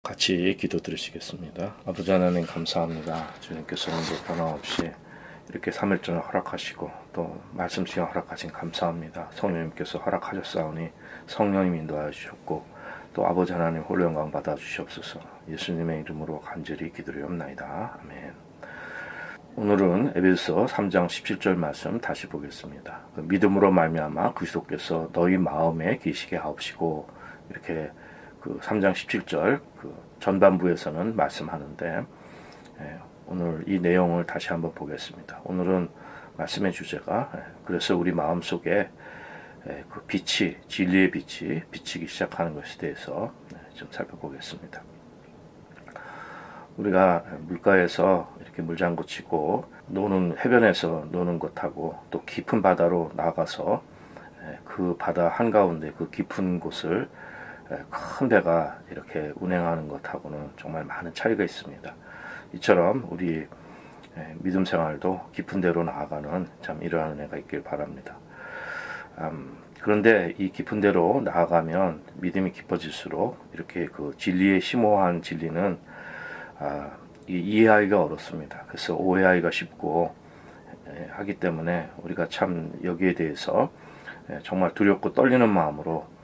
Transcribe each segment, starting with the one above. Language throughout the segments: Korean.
같이 기도 드리시겠습니다. 아버지 하나님 감사합니다. 주님께서 오늘도 변함없이 이렇게 3일전을 허락하시고 또 말씀 시간 허락하신 감사합니다. 성령님께서 허락하셨사오니 성령님 인도하여 주셨고 또 아버지 하나님 홀로 영광 받아 주시옵소서. 예수님의 이름으로 간절히 기도드리옵나이다. 아멘. 오늘은 에베소 3장 17절 말씀 다시 보겠습니다. 믿음으로 말미암아 그리스도께서 너희 마음에 계시게 하옵시고, 이렇게 그 3장 17절 그 전반부에서는 말씀하는데, 오늘 이 내용을 다시 한번 보겠습니다. 오늘은 말씀의 주제가 그래서 우리 마음속에 그 빛이, 진리의 빛이 비치기 시작하는 것에 대해서 좀 살펴보겠습니다. 우리가 물가에서 이렇게 물장구 치고 노는, 해변에서 노는 것하고 또 깊은 바다로 나가서 그 바다 한가운데 그 깊은 곳을 큰 배가 이렇게 운행하는 것하고는 정말 많은 차이가 있습니다. 이처럼 우리 믿음 생활도 깊은 데로 나아가는 참 이러한 은혜가 있길 바랍니다. 그런데 이 깊은 데로 나아가면 믿음이 깊어질수록 이렇게 그 진리에 심오한 진리는 이해하기가 어렵습니다. 그래서 오해하기가 쉽고 하기 때문에 우리가 참 여기에 대해서 정말 두렵고 떨리는 마음으로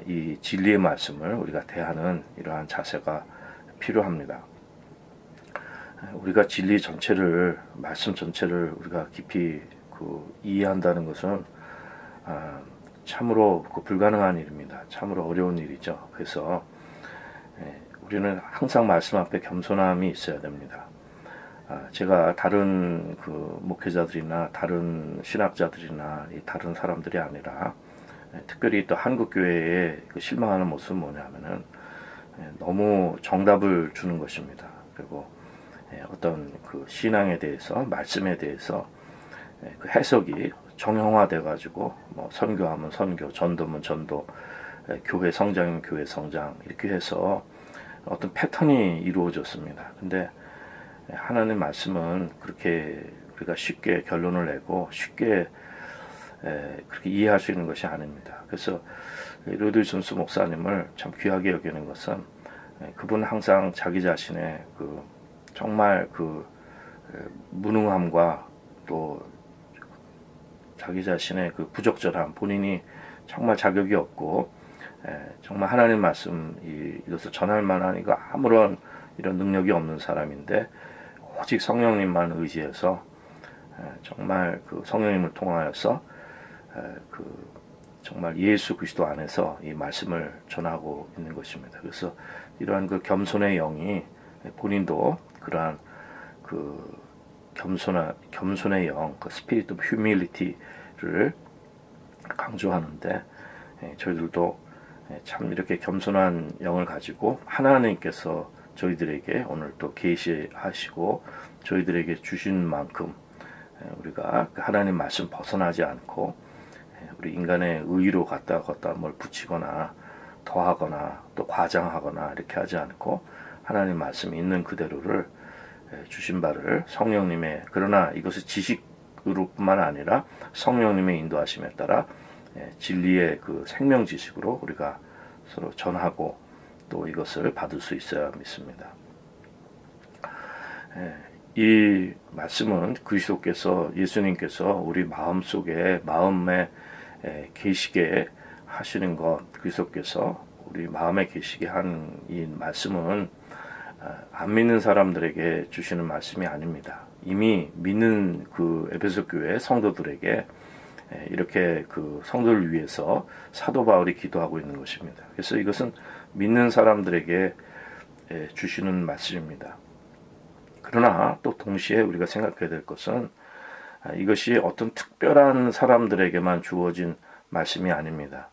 이 진리의 말씀을 우리가 대하는 이러한 자세가 필요합니다. 우리가 진리 전체를, 말씀 전체를 우리가 깊이 이해한다는 것은 참으로 불가능한 일입니다. 참으로 어려운 일이죠. 그래서 우리는 항상 말씀 앞에 겸손함이 있어야 됩니다. 제가 다른 그 목회자들이나 다른 신학자들이나 다른 사람들이 아니라 특별히 또 한국교회에 실망하는 모습은 뭐냐면은 너무 정답을 주는 것입니다. 그리고 어떤 그 신앙에 대해서, 말씀에 대해서 그 해석이 정형화돼 가지고 뭐 선교하면 선교, 전도면 전도, 교회 성장이면 교회 성장, 이렇게 해서 어떤 패턴이 이루어졌습니다. 근데 하나님 말씀은 그렇게 우리가 쉽게 결론을 내고 쉽게 그렇게 이해할 수 있는 것이 아닙니다. 그래서 로이드 존스 목사님을 참 귀하게 여기는 것은 그분 항상 자기 자신의 그 정말 그 무능함과 또 자기 자신의 그 부적절함, 본인이 정말 자격이 없고 정말 하나님 말씀 이것을 전할 만한 아무런 이런 능력이 없는 사람인데 오직 성령님만 의지해서 정말 그 성령님을 통하여서 그 정말 예수 그리스도 안에서 이 말씀을 전하고 있는 것입니다. 그래서 이러한 그 겸손의 영이 본인도 그러한 그 겸손의 영, 그 스피릿 오브 휴밀리티를 강조하는데 저희들도 참 이렇게 겸손한 영을 가지고 하나님께서 저희들에게 오늘 또 계시하시고 저희들에게 주신 만큼 우리가 하나님 말씀 벗어나지 않고 우리 인간의 의의로 갖다 뭘 붙이거나 더하거나 또 과장하거나 이렇게 하지 않고 하나님 말씀이 있는 그대로를 주신 바를 성령님의, 그러나 이것을 지식으로뿐만 아니라 성령님의 인도하심에 따라 진리의 그 생명 지식으로 우리가 서로 전하고 또 이것을 받을 수 있어야 믿습니다. 이 말씀은 그리스도께서, 예수님께서 우리 마음속에, 마음에 계시게 하시는 것, 그리스도께서 우리 마음에 계시게 한 이 말씀은 안 믿는 사람들에게 주시는 말씀이 아닙니다. 이미 믿는 그 에베소 교회 성도들에게 이렇게 그 성도를 위해서 사도 바울이 기도하고 있는 것입니다. 그래서 이것은 믿는 사람들에게 주시는 말씀입니다. 그러나 또 동시에 우리가 생각해야 될 것은 이것이 어떤 특별한 사람들에게만 주어진 말씀이 아닙니다.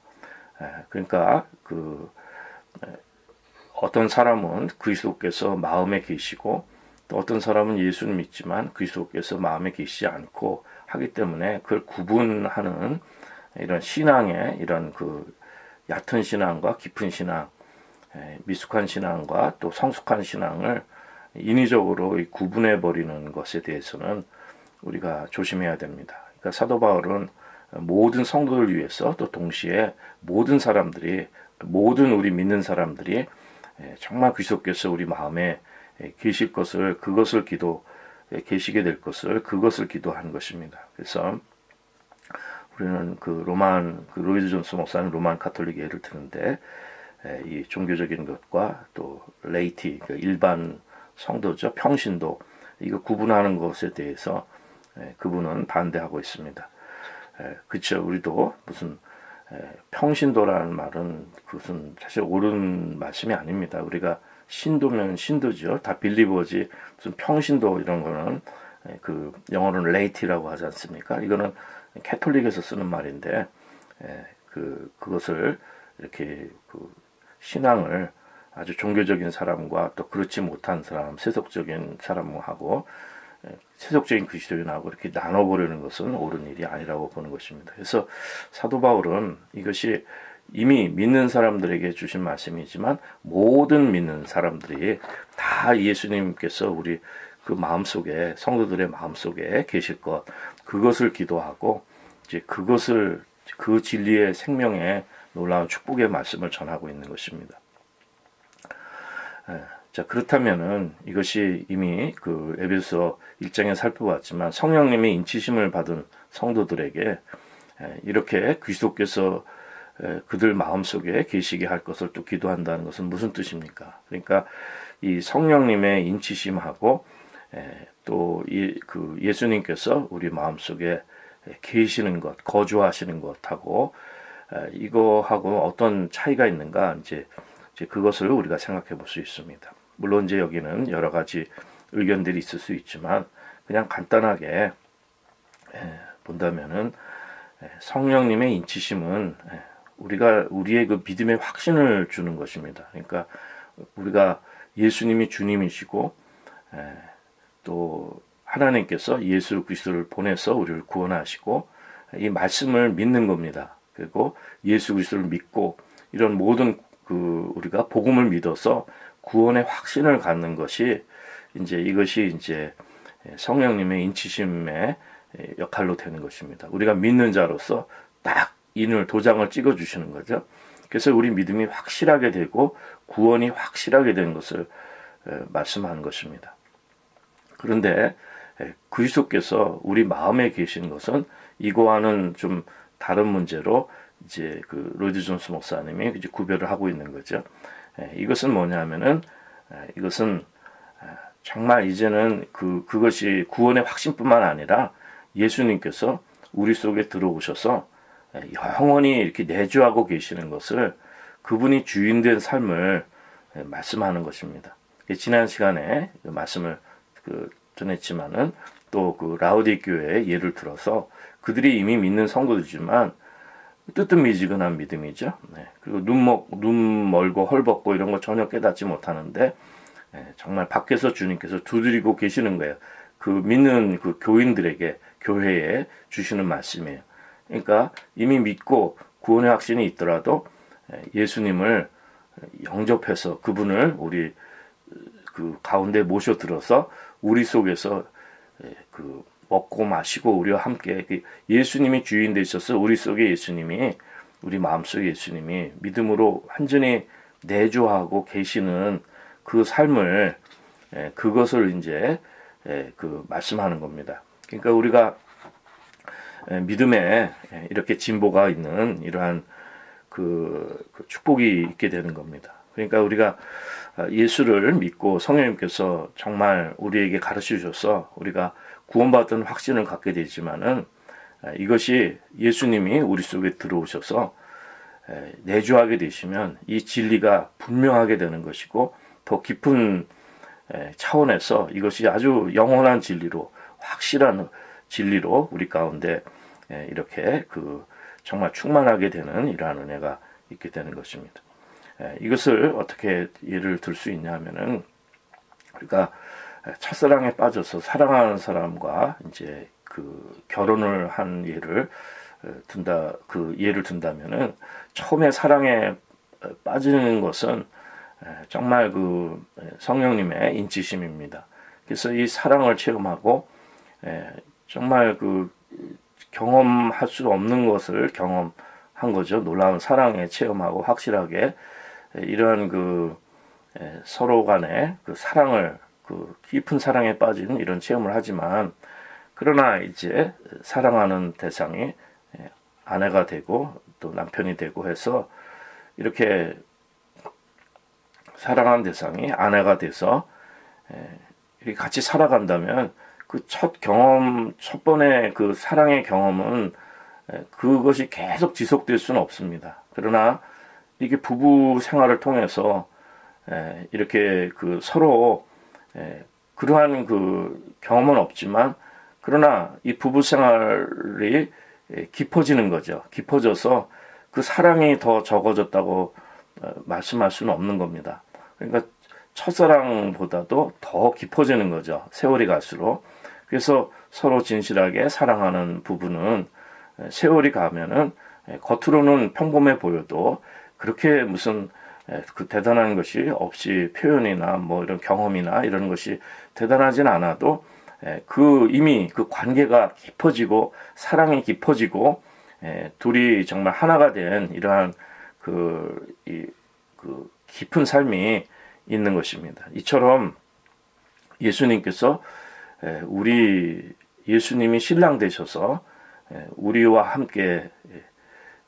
그러니까 그 어떤 사람은 그리스도께서 마음에 계시고 또 어떤 사람은 예수를 믿지만 그리스도께서 마음에 계시지 않고 하기 때문에 그걸 구분하는 이런 신앙의 이런 그 얕은 신앙과 깊은 신앙, 미숙한 신앙과 또 성숙한 신앙을 인위적으로 구분해 버리는 것에 대해서는 우리가 조심해야 됩니다. 그러니까 사도 바울은 모든 성도를 위해서 또 동시에 모든 사람들이, 모든 우리 믿는 사람들이 정말 그리스도께서 우리 마음에 계실 것을, 그것을 계시게 될 것을, 그것을 기도한 것입니다. 그래서 우리는 로이드 존스 목사는 로만 카톨릭 예를 드는데, 이 종교적인 것과 또 레이티, 그 일반 성도죠, 평신도, 이거 구분하는 것에 대해서 그분은 반대하고 있습니다. 그렇죠. 우리도 무슨 평신도라는 말은 그것은 사실 옳은 말씀이 아닙니다. 우리가 신도면 신도죠. 다 빌리버지. 무슨 평신도 이런 거는 그 영어로는 레이티라고 하지 않습니까? 이거는 캐톨릭에서 쓰는 말인데 그것을 이렇게 신앙을 아주 종교적인 사람과 또 그렇지 못한 사람, 세속적인 사람하고 세속적인 그리스도인하고 이렇게 나눠보려는 것은 옳은 일이 아니라고 보는 것입니다. 그래서 사도 바울은 이것이 이미 믿는 사람들에게 주신 말씀이지만 모든 믿는 사람들이 다 예수님께서 우리 그 마음속에, 성도들의 마음속에 계실 것, 그것을 기도하고 이제 그것을, 그 진리의 생명의 놀라운 축복의 말씀을 전하고 있는 것입니다. 자, 그렇다면은 이것이 이미 그 에베소 1장에 살펴봤지만 성령님의 인치심을 받은 성도들에게 이렇게 그리스도께서 그들 마음속에 계시게 할 것을 또 기도한다는 것은 무슨 뜻입니까? 그러니까 이 성령님의 인치심하고 또 그 예수님께서 우리 마음속에 계시는 것, 거주하시는 것하고 이거하고 어떤 차이가 있는가 이제 그것을 우리가 생각해 볼 수 있습니다. 물론 이제 여기는 여러 가지 의견들이 있을 수 있지만 그냥 간단하게 본다면은 성령님의 인치심은 우리의 그 믿음의 확신을 주는 것입니다. 그러니까 우리가 예수님이 주님이시고 또 하나님께서 예수 그리스도를 보내서 우리를 구원하시고 이 말씀을 믿는 겁니다. 그리고 예수 그리스도를 믿고 이런 모든 우리가 복음을 믿어서 구원의 확신을 갖는 것이 이것이 성령님의 인치심의 역할로 되는 것입니다. 우리가 믿는 자로서 딱 인을 도장을 찍어 주시는 거죠. 그래서 우리 믿음이 확실하게 되고 구원이 확실하게 된 것을 말씀하는 것입니다. 그런데 그리스도께서 우리 마음에 계신 것은 이거와는 좀 다른 문제로 로이드 존스 목사님이 구별을 하고 있는 거죠. 이것은 뭐냐면은 이것은 정말 이제는 그것이 구원의 확신뿐만 아니라 예수님께서 우리 속에 들어오셔서 영원히 이렇게 내주하고 계시는 것을 그분이 주인된 삶을 말씀하는 것입니다. 지난 시간에 말씀을 전했지만은 또 라우디 교회의 예를 들어서 그들이 이미 믿는 성도들이지만 뜨뜻미지근한 믿음이죠. 그리고 눈 멀고 헐벗고 이런 거 전혀 깨닫지 못하는데 정말 밖에서 주님께서 두드리고 계시는 거예요. 믿는 교인들에게 교회에 주시는 말씀이에요. 그러니까 이미 믿고 구원의 확신이 있더라도 예수님을 영접해서 그분을 우리 가운데 모셔들어서 우리 속에서 먹고 마시고 우리와 함께 예수님이 주인 되셔서 우리 속에 예수님이 우리 마음속에 예수님이 믿음으로 완전히 내주하고 계시는 그 삶을 그것을 말씀하는 겁니다. 그러니까 우리가 믿음에 이렇게 진보가 있는 이러한 축복이 있게 되는 겁니다. 그러니까 우리가 예수를 믿고 성령님께서 정말 우리에게 가르쳐 주셔서 우리가 구원받은 확신을 갖게 되지만은 이것이 예수님이 우리 속에 들어오셔서 내주하게 되시면 이 진리가 분명하게 되는 것이고 더 깊은 차원에서 이것이 아주 영원한 진리로 확실한 진리로 우리 가운데 이렇게 정말 충만하게 되는 이러한 은혜가 있게 되는 것입니다. 이것을 어떻게 예를 들 수 있냐 하면은 우리가 첫사랑에 빠져서 사랑하는 사람과 결혼을 한 예를 든다면은 처음에 사랑에 빠지는 것은 정말 성령님의 인치심입니다. 그래서 이 사랑을 체험하고 정말 경험할 수 없는 것을 경험한 거죠. 놀라운 사랑에 체험하고 확실하게 이러한 서로 간에 그 사랑을, 그 깊은 사랑에 빠진 이런 체험을 하지만, 그러나 이제 사랑하는 대상이 아내가 되고 또 남편이 되고 해서 이렇게 사랑하는 대상이 아내가 돼서 이렇게 같이 살아간다면 그 첫 경험, 첫 번의 그 사랑의 경험은 그것이 계속 지속될 수는 없습니다. 그러나 이게 부부 생활을 통해서 이렇게 그 서로 그러한 그 경험은 없지만, 그러나 이 부부 생활이 깊어지는 거죠. 깊어져서 그 사랑이 더 적어졌다고 말씀할 수는 없는 겁니다. 그러니까 첫사랑보다도 더 깊어지는 거죠. 세월이 갈수록. 그래서 서로 진실하게 사랑하는 부부는 세월이 가면은 겉으로는 평범해 보여도 그렇게 무슨 그 대단한 것이 없이, 표현이나 뭐 이런 경험이나 이런 것이 대단하진 않아도 그 이미 그 관계가 깊어지고 사랑이 깊어지고 둘이 정말 하나가 된 이러한 그 깊은 삶이 있는 것입니다. 이처럼 예수님께서 우리 예수님이 신랑 되셔서 우리와 함께,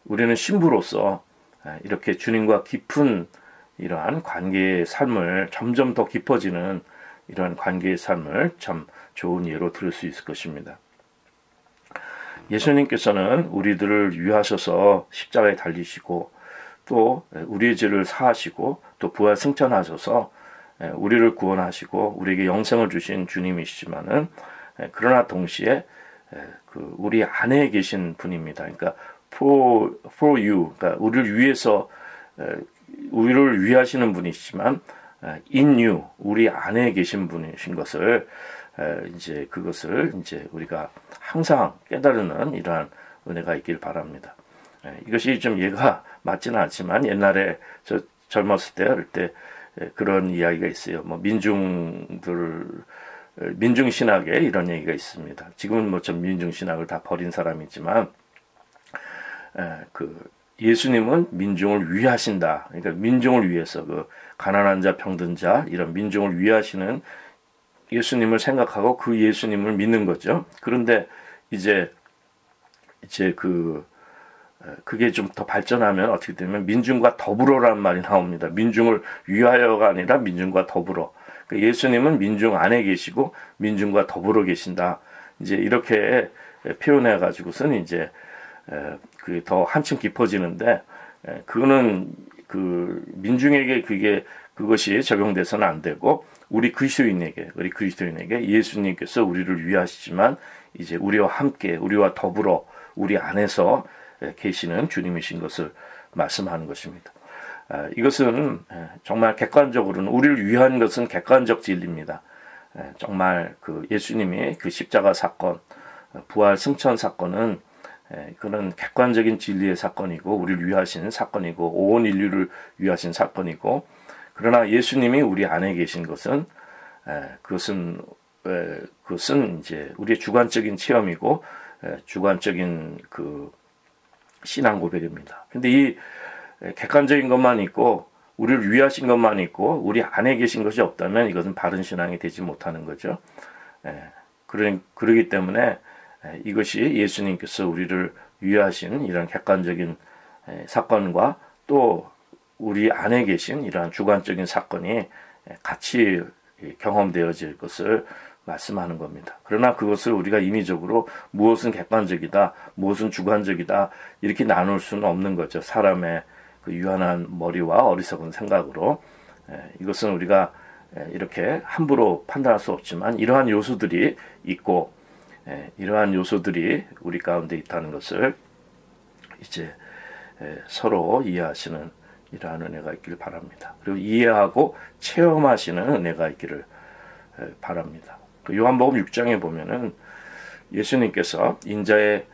우리는 신부로서 이렇게 주님과 깊은 이러한 관계의 삶을, 점점 더 깊어지는 이러한 관계의 삶을 참 좋은 예로 들을 수 있을 것입니다. 예수님께서는 우리들을 위하셔서 십자가에 달리시고 또 우리의 죄를 사하시고 또 부활 승천하셔서 우리를 구원하시고 우리에게 영생을 주신 주님이시지만은, 그러나 동시에 그 우리 안에 계신 분입니다. 그러니까 for you, 그러니까 우리를 위해서, 우리를 위하시는 분이시지만 in you, 우리 안에 계신 분이신 것을 이제 그것을 이제 우리가 항상 깨달으는 이러한 은혜가 있길 바랍니다. 이것이 좀 이해가 맞지는 않지만 옛날에 저 젊었을 때, 어릴 때 그런 이야기가 있어요. 뭐 민중신학에 이런 얘기가 있습니다. 지금은 뭐 좀 민중신학을 다 버린 사람이지만, 그 예수님은 민중을 위하신다. 그러니까 민중을 위해서, 그 가난한 자, 병든 자, 이런 민중을 위하시는 예수님을 생각하고 그 예수님을 믿는 거죠. 그런데 이제 그게 좀 더 발전하면 어떻게 되면 민중과 더불어라는 말이 나옵니다. 민중을 위하여가 아니라 민중과 더불어. 그러니까 예수님은 민중 안에 계시고 민중과 더불어 계신다. 이제 이렇게 표현해 가지고서는 이제 그게 더 한층 깊어지는데, 그거는 그 민중에게 그것이 적용돼서는 안 되고, 우리 그리스도인에게 예수님께서 우리를 위하시지만 이제 우리와 함께, 우리와 더불어 우리 안에서 계시는 주님이신 것을 말씀하는 것입니다. 이것은 정말 객관적으로는, 우리를 위한 것은 객관적 진리입니다. 정말 그 예수님이 그 십자가 사건, 부활 승천 사건은 그런 객관적인 진리의 사건이고, 우리를 위하신 사건이고, 온 인류를 위하신 사건이고, 그러나 예수님이 우리 안에 계신 것은 그것은 이제 우리의 주관적인 체험이고 주관적인 그 신앙 고백입니다. 근데 이 객관적인 것만 있고 우리를 위하신 것만 있고 우리 안에 계신 것이 없다면 이것은 바른 신앙이 되지 못하는 거죠. 그러기 때문에 이것이 예수님께서 우리를 위하신 이런 객관적인 사건과 또 우리 안에 계신 이러한 주관적인 사건이 같이 경험되어질 것을 말씀하는 겁니다. 그러나 그것을 우리가 인위적으로 무엇은 객관적이다, 무엇은 주관적이다 이렇게 나눌 수는 없는 거죠. 사람의 그 유한한 머리와 어리석은 생각으로. 이것은 우리가 이렇게 함부로 판단할 수 없지만 이러한 요소들이 있고, 이러한 요소들이 우리 가운데 있다는 것을 이제 서로 이해하시는 이러한 은혜가 있기를 바랍니다. 그리고 이해하고 체험하시는 은혜가 있기를 바랍니다. 요한복음 6장에 보면은 예수님께서 인자의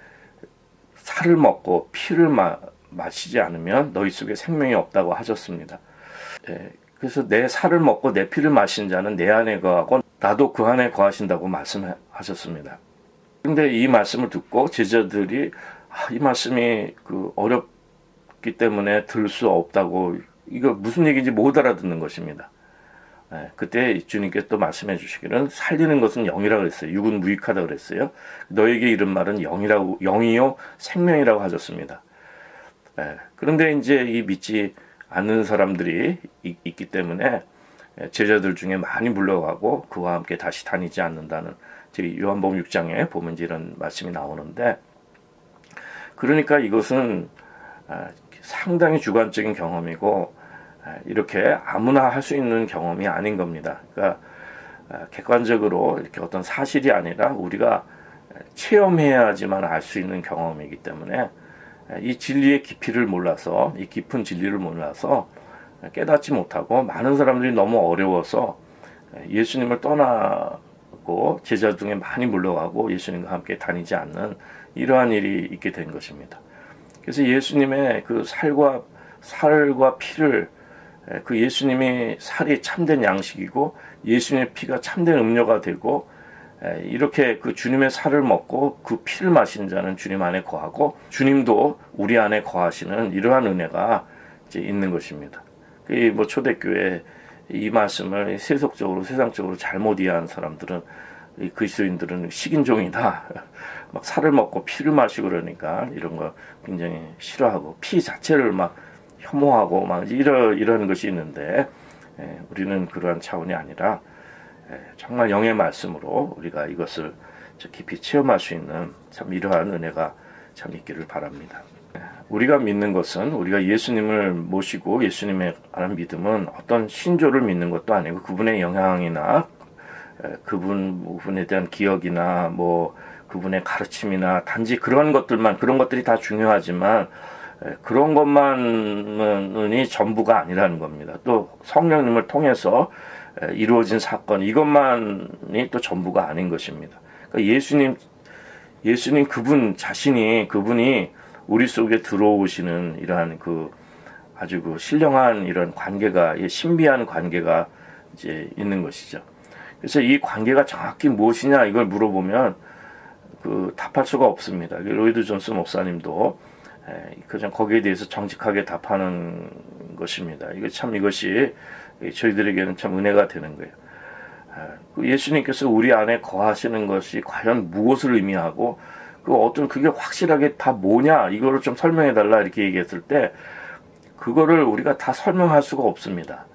살을 먹고 피를 마시지 않으면 너희 속에 생명이 없다고 하셨습니다. 그래서 내 살을 먹고 내 피를 마신 자는 내 안에 거하고 나도 그 안에 거하신다고 말씀하셨습니다. 그런데 이 말씀을 듣고 제자들이 이 말씀이 어렵기 때문에 들 수 없다고, 이거 무슨 얘기인지 못 알아듣는 것입니다. 그때 주님께서 또 말씀해 주시기는 살리는 것은 영이라고 그랬어요. 육은 무익하다 그랬어요. 너에게 이른 말은 영이요 생명이라고 하셨습니다. 그런데 이제 이 믿지 않는 사람들이 있기 때문에 제자들 중에 많이 물러가고 그와 함께 다시 다니지 않는다는 요한복음 6장에 보면 이런 말씀이 나오는데, 그러니까 이것은 상당히 주관적인 경험이고 이렇게 아무나 할 수 있는 경험이 아닌 겁니다. 그러니까 객관적으로 이렇게 어떤 사실이 아니라 우리가 체험해야지만 알 수 있는 경험이기 때문에 이 진리의 깊이를 몰라서, 이 깊은 진리를 몰라서 깨닫지 못하고 많은 사람들이 너무 어려워서 예수님을 떠나고 제자 중에 많이 물러가고 예수님과 함께 다니지 않는 이러한 일이 있게 된 것입니다. 그래서 예수님의 그 살과 피를, 그 예수님의 살이 참된 양식이고 예수님의 피가 참된 음료가 되고, 이렇게 그 주님의 살을 먹고 그 피를 마신 자는 주님 안에 거하고 주님도 우리 안에 거하시는 이러한 은혜가 이제 있는 것입니다. 그 뭐 초대교회 이 말씀을 세속적으로 세상적으로 잘못 이해한 사람들은, 이 그리스도인들은 식인종이다, 막 살을 먹고 피를 마시고 그러니까 이런 거 굉장히 싫어하고 피 자체를 막 혐오하고 막 이런 것이 있는데, 우리는 그러한 차원이 아니라 정말 영의 말씀으로 우리가 이것을 깊이 체험할 수 있는 참 이러한 은혜가 참 있기를 바랍니다. 우리가 믿는 것은, 우리가 예수님을 모시고 예수님에 관한 믿음은 어떤 신조를 믿는 것도 아니고 그분의 영향이나 그분에 대한 기억이나 뭐 그분의 가르침이나 단지 그런 것들이 다 중요하지만 그런 것만이 전부가 아니라는 겁니다. 또 성령님을 통해서 이루어진 사건, 이것만이 또 전부가 아닌 것입니다. 그러니까 예수님 그분 자신이, 그분이 우리 속에 들어오시는 이러한 아주 신령한 이런 관계가, 신비한 관계가 이제 있는 것이죠. 그래서 이 관계가 정확히 무엇이냐 이걸 물어보면 답할 수가 없습니다. 로이드 존스 목사님도 그냥 거기에 대해서 정직하게 답하는 것입니다. 이것이 저희들에게는 참 은혜가 되는 거예요. 예수님께서 우리 안에 거하시는 것이 과연 무엇을 의미하고 그게 확실하게 다 뭐냐 이거를 좀 설명해 달라 이렇게 얘기했을 때 그거를 우리가 다 설명할 수가 없습니다.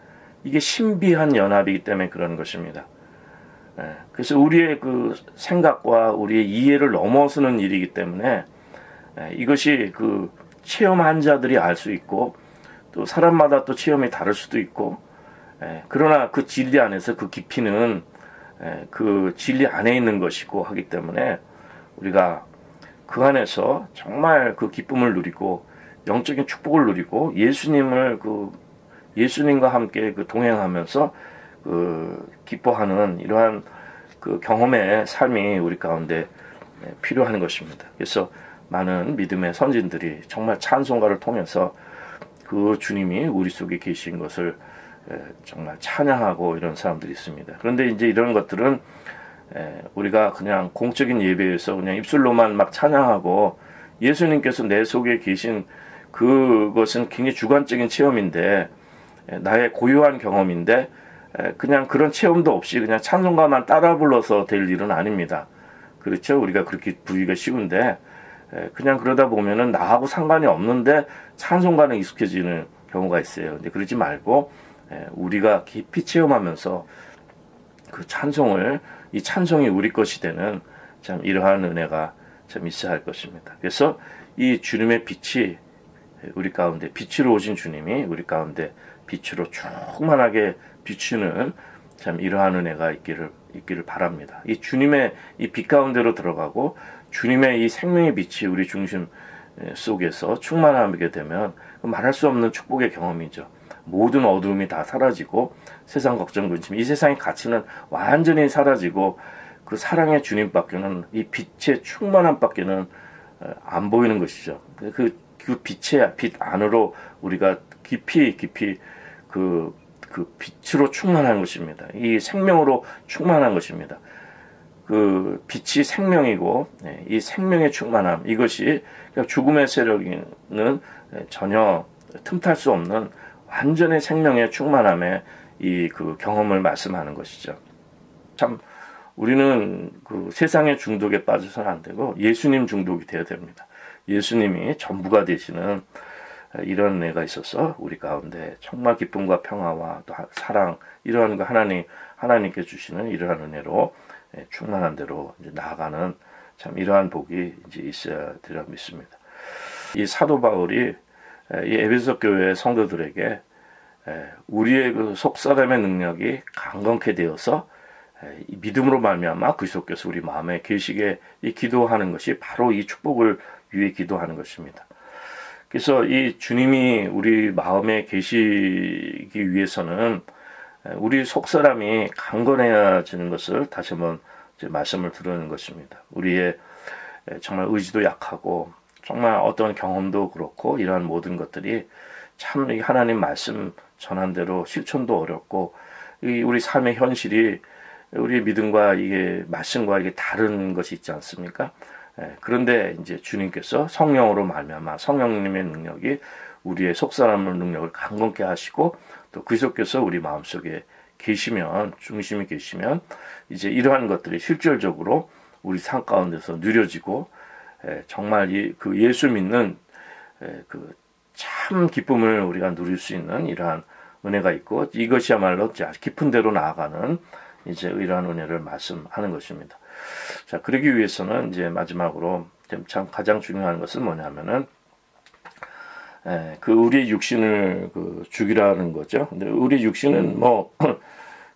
이게 신비한 연합이기 때문에 그런 것입니다. 그래서 우리의 그 생각과 우리의 이해를 넘어서는 일이기 때문에 이것이 체험한 자들이 알 수 있고 또 사람마다 또 체험이 다를 수도 있고, 그러나 그 진리 안에서 그 깊이는 그 진리 안에 있는 것이고 하기 때문에 우리가 그 안에서 정말 그 기쁨을 누리고 영적인 축복을 누리고 예수님과 함께 동행하면서 기뻐하는 이러한 경험의 삶이 우리 가운데 필요한 것입니다. 그래서 많은 믿음의 선진들이 정말 찬송가를 통해서 그 주님이 우리 속에 계신 것을 정말 찬양하고 이런 사람들이 있습니다. 그런데 이제 이런 것들은 우리가 그냥 공적인 예배에서 그냥 입술로만 막 찬양하고 예수님께서 내 속에 계신 그것은 굉장히 주관적인 체험인데, 나의 고유한 경험인데 그냥 그런 체험도 없이 그냥 찬송가만 따라 불러서 될 일은 아닙니다. 그렇죠? 우리가 그렇게 부르기가 쉬운데 그냥 그러다 보면은 나하고 상관이 없는데 찬송가는 익숙해지는 경우가 있어요. 근데 그러지 말고 우리가 깊이 체험하면서 이 찬송이 우리 것이 되는 참 이러한 은혜가 참 있어야 할 것입니다. 그래서 이 주님의 빛이 우리 가운데, 빛으로 오신 주님이 우리 가운데 빛으로 충만하게 비추는 참 이러한 은혜가 있기를 바랍니다. 이 주님의 이 빛 가운데로 들어가고 주님의 이 생명의 빛이 우리 중심 속에서 충만하게 되면 말할 수 없는 축복의 경험이죠. 모든 어두움이 다 사라지고 세상 걱정 근심, 이 세상의 가치는 완전히 사라지고 그 사랑의 주님밖에는, 이 빛의 충만함밖에는 안 보이는 것이죠. 그 빛 안으로 우리가 깊이 그 빛으로 충만한 것입니다. 이 생명으로 충만한 것입니다. 그 빛이 생명이고 이 생명의 충만함, 이것이 죽음의 세력에는 전혀 틈탈 수 없는 완전히 생명의 충만함에 이 그 경험을 말씀하는 것이죠. 참 우리는 그 세상의 중독에 빠져서는 안 되고 예수님 중독이 되어야 됩니다. 예수님이 전부가 되시는 이런 은혜가 있어서 우리 가운데 정말 기쁨과 평화와 또 사랑, 이러한 거 하나님께 주시는 이러한 은혜로 충만한 대로 이제 나아가는 참 이러한 복이 이제 있어야 되리라 믿습니다. 이 사도 바울이 이 에베소 교회 성도들에게 우리의 그 속사람의 능력이 강건케 되어서 믿음으로 말미암아 그리스도께서 우리 마음에 계시게 이 기도하는 것이 바로 이 축복을 위해 기도하는 것입니다. 그래서 이 주님이 우리 마음에 계시기 위해서는 우리 속사람이 강건해지는 것을 다시 한번 이제 말씀을 드리는 것입니다. 우리의 정말 의지도 약하고 정말 어떤 경험도 그렇고 이러한 모든 것들이 참 하나님 말씀 전한 대로 실천도 어렵고 우리 삶의 현실이 우리 믿음과 이게 말씀과 이게 다른 것이 있지 않습니까? 그런데 이제 주님께서 성령으로 말미암아 성령님의 능력이 우리의 속사람의 능력을 강건케 하시고 또 그리스도께서 우리 마음속에 계시면 중심이 계시면 이제 이러한 것들이 실질적으로 우리 삶 가운데서 누려지고 정말 그 예수 믿는 그 참 기쁨을 우리가 누릴 수 있는 이러한 은혜가 있고 이것이야말로 깊은 데로 나아가는 이제 이러한 은혜를 말씀하는 것입니다. 자, 그러기 위해서는 이제 마지막으로 참 가장 중요한 것은 뭐냐면은 그 우리의 육신을 그 죽이라는 거죠. 근데 우리 육신은 뭐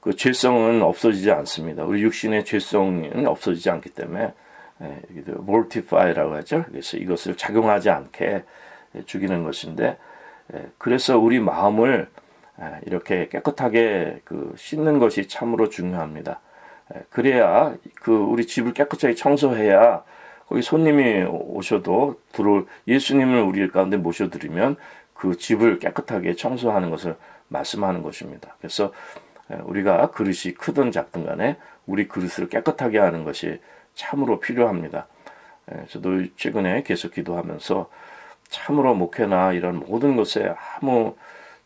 그 죄성은 없어지지 않습니다. 우리 육신의 죄성은 없어지지 않기 때문에 mortify라고 하죠. 그래서 이것을 작용하지 않게 죽이는 것인데 그래서 우리 마음을 이렇게 깨끗하게 그 씻는 것이 참으로 중요합니다. 그래야 그 우리 집을 깨끗하게 청소해야 거기 손님이 오셔도 예수님을 우리 가운데 모셔드리면 그 집을 깨끗하게 청소하는 것을 말씀하는 것입니다. 그래서 우리가 그릇이 크든 작든 간에 우리 그릇을 깨끗하게 하는 것이 참으로 필요합니다. 저도 최근에 계속 기도하면서 참으로 목회나 이런 모든 것에 아무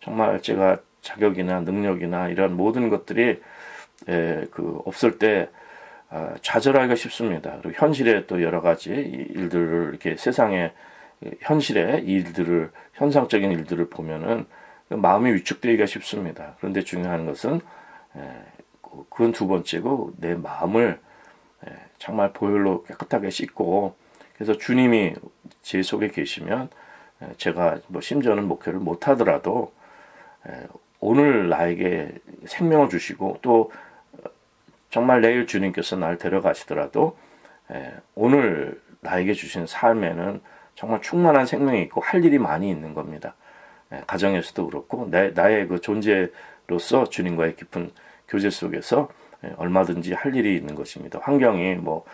정말 제가 자격이나 능력이나 이런 모든 것들이 그 없을 때 좌절하기가 쉽습니다. 그리고 현실에 또 여러 가지 일들을 이렇게 세상의 현실의 일들을 현상적인 일들을 보면은 마음이 위축되기가 쉽습니다. 그런데 중요한 것은 그건 두 번째고 내 마음을 정말 보혈로 깨끗하게 씻고 그래서 주님이 제 속에 계시면 제가 뭐 심지어는 목회를 못하더라도 오늘 나에게 생명을 주시고 또 정말 내일 주님께서 날 데려가시더라도 오늘 나에게 주신 삶에는 정말 충만한 생명이 있고 할 일이 많이 있는 겁니다. 가정에서도 그렇고 나의 그 존재로서 주님과의 깊은 교제 속에서 얼마든지 할 일이 있는 것입니다. 환경이 뭐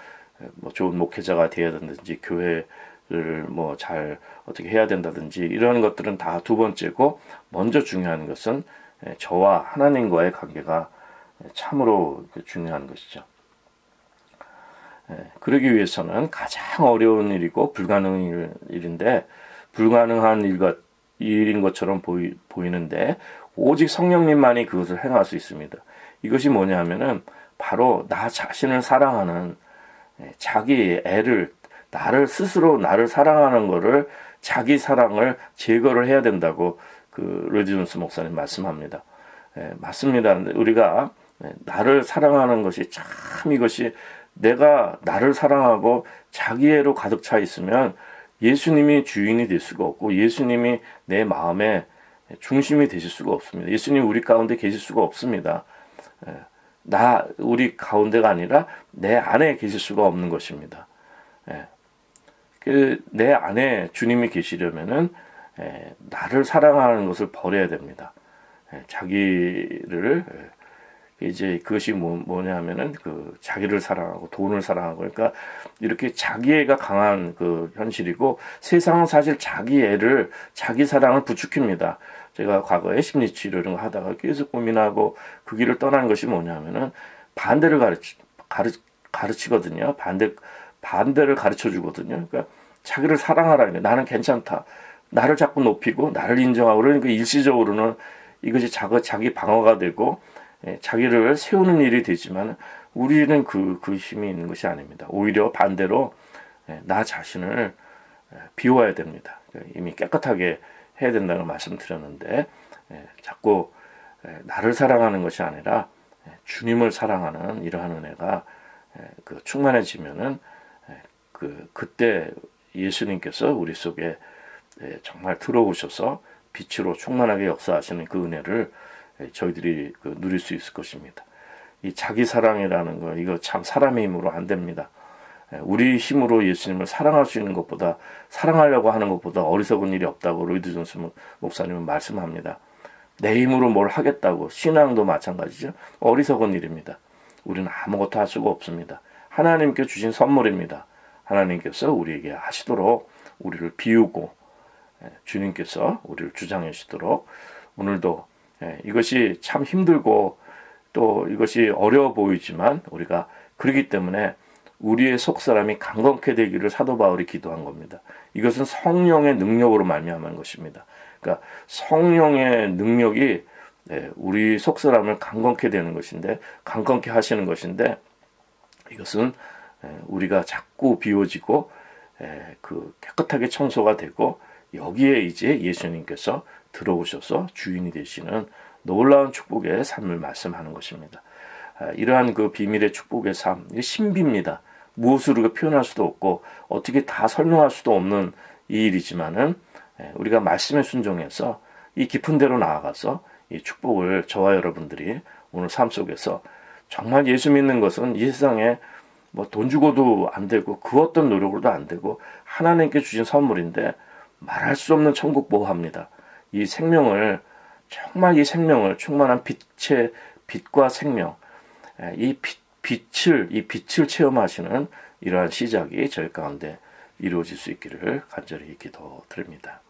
좋은 목회자가 되어야 된다든지 교회를 뭐 잘 어떻게 해야 된다든지 이런 것들은 다 두 번째고 먼저 중요한 것은 저와 하나님과의 관계가 참으로 중요한 것이죠. 그러기 위해서는 가장 어려운 일이고 불가능한 일인데 불가능한 일인 것처럼 보이는데 오직 성령님만이 그것을 행할 수 있습니다. 이것이 뭐냐면은 바로 나 자신을 사랑하는 자기 애를 나를 사랑하는 거를 자기 사랑을 제거를 해야 된다고 그 로이드 존스 목사님 말씀합니다. 맞습니다. 우리가 나를 사랑하는 것이 참 이것이 내가 나를 사랑하고 자기애로 가득 차 있으면 예수님이 주인이 될 수가 없고 예수님이 내 마음의 중심이 되실 수가 없습니다. 예수님 우리 가운데 계실 수가 없습니다. 우리 가운데가 아니라 내 안에 계실 수가 없는 것입니다. 내 안에 주님이 계시려면은 나를 사랑하는 것을 버려야 됩니다. 자기를 이제 그것이 뭐냐면은 그 자기를 사랑하고 돈을 사랑하고 그러니까 이렇게 자기애가 강한 그 현실이고 세상은 사실 자기 사랑을 부추깁니다. 제가 과거에 심리치료 이런 거 하다가 계속 고민하고 그 길을 떠난 것이 뭐냐면은 반대를 가르치거든요. 반대를 가르쳐 주거든요. 그러니까 자기를 사랑하라는 거예요. 나는 괜찮다. 나를 자꾸 높이고 나를 인정하고 그러니까 일시적으로는 이것이 자기 방어가 되고 자기를 세우는 일이 되지만 우리는 그 힘이 있는 것이 아닙니다. 오히려 반대로 나 자신을 비워야 됩니다. 이미 깨끗하게 해야 된다는 말씀 드렸는데 자꾸 나를 사랑하는 것이 아니라 주님을 사랑하는 이러한 은혜가 충만해지면은 그때 예수님께서 우리 속에 정말 들어오셔서 빛으로 충만하게 역사하시는 그 은혜를 저희들이 누릴 수 있을 것입니다. 이 자기 사랑이라는 거 이거 참 사람의 힘으로 안 됩니다. 우리 힘으로 예수님을 사랑할 수 있는 것보다 사랑하려고 하는 것보다 어리석은 일이 없다고 로이드 존스 목사님은 말씀합니다. 내 힘으로 뭘 하겠다고 신앙도 마찬가지죠. 어리석은 일입니다. 우리는 아무것도 할 수가 없습니다. 하나님께 주신 선물입니다. 하나님께서 우리에게 하시도록 우리를 비우고 주님께서 우리를 주장해 주시도록 오늘도 이것이 참 힘들고 또 이것이 어려워 보이지만 우리가 그렇기 때문에 우리의 속사람이 강건케 되기를 사도 바울이 기도한 겁니다. 이것은 성령의 능력으로 말미암은 것입니다. 그러니까 성령의 능력이 우리 속사람을 강건케 되는 것인데 강건케 하시는 것인데 이것은 우리가 자꾸 비워지고 깨끗하게 청소가 되고 여기에 이제 예수님께서 들어오셔서 주인이 되시는 놀라운 축복의 삶을 말씀하는 것입니다. 이러한 그 비밀의 축복의 삶, 신비입니다. 무엇으로 표현할 수도 없고 어떻게 다 설명할 수도 없는 이 일이지만은 우리가 말씀에 순종해서 이 깊은 데로 나아가서 이 축복을 저와 여러분들이 오늘 삶 속에서 정말 예수 믿는 것은 이 세상에 뭐 돈 주고도 안 되고 그 어떤 노력으로도 안 되고 하나님께 주신 선물인데 말할 수 없는 천국 보호합니다. 이 생명을 정말 이 생명을 충만한 빛과 생명 이 빛을 체험하시는 이러한 시작이 저희 가운데 이루어질 수 있기를 간절히 기도드립니다.